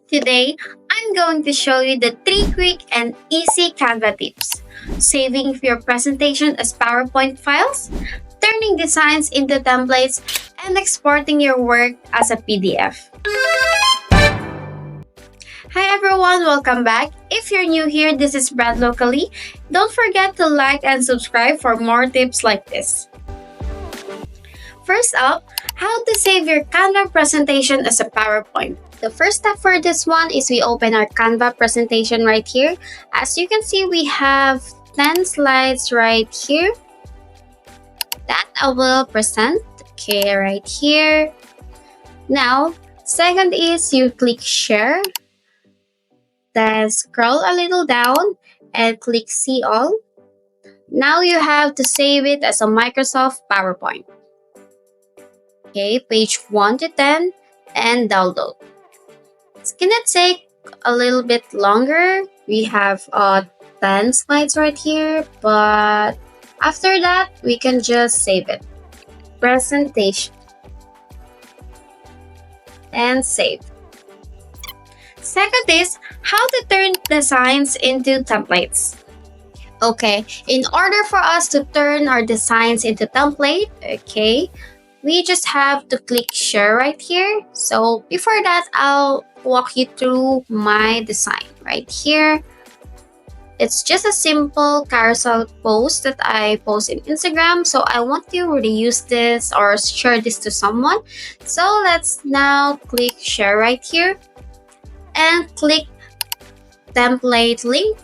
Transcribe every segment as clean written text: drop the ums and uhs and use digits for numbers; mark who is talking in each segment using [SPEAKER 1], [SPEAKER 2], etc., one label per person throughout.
[SPEAKER 1] Today, I'm going to show you the 3 quick and easy Canva tips. Saving your presentation as PowerPoint files, turning designs into templates, and exporting your work as a PDF. Hi everyone, welcome back. If you're new here, this is Brad Locally. Don't forget to like and subscribe for more tips like this. First up, how to save your Canva presentation as a PowerPoint. The first step for this one is we open our Canva presentation right here. As you can see, we have 10 slides right here that I will present. Okay, right here. Now, second is you click share. Then scroll a little down and click see all. Now you have to save it as a Microsoft PowerPoint. Okay, page 1 to 10 and download. It's gonna take a little bit longer. We have 10 slides right here, but after that, we can just save it. Presentation. And save. Second is how to turn designs into templates. Okay, in order for us to turn our designs into template, okay, we just have to click share right here. So before that, I'll walk you through my design right here. It's just a simple carousel post that I post in Instagram. So I want to reuse this or share this to someone. So let's now click share right here and click template link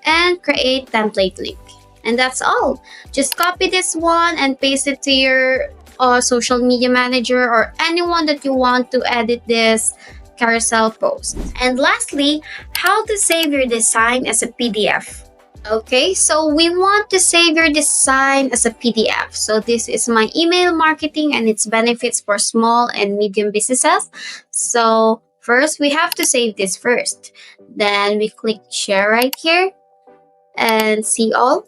[SPEAKER 1] and create template link. And that's all. Just copy this one and paste it to your social media manager or anyone that you want to edit this carousel post. And lastly, how to save your design as a PDF. Okay, so we want to save your design as a PDF. So this is my email marketing and its benefits for small and medium businesses. So first, we have to save this first. Then we click share right here and see all.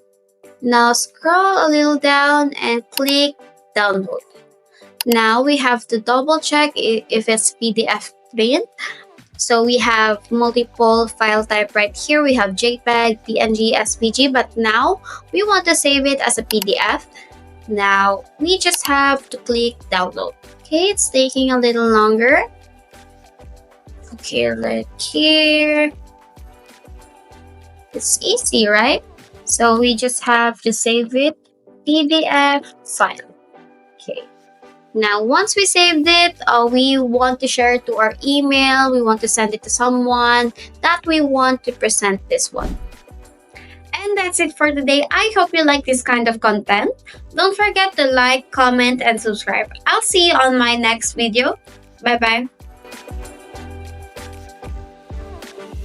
[SPEAKER 1] Now scroll a little down and click download. Now we have to double check if it's PDF print. So we have multiple file type right here. We have JPEG, PNG, SVG, but now we want to save it as a PDF. Now we just have to click download. Okay, it's taking a little longer. Okay, right here. It's easy, right? So we just have to save it PDF file. Okay. Now, once we saved it, we want to share it to our email. We want to send it to someone that we want to present this one. And that's it for today. I hope you like this kind of content. Don't forget to like, comment, and subscribe. I'll see you on my next video. Bye-bye.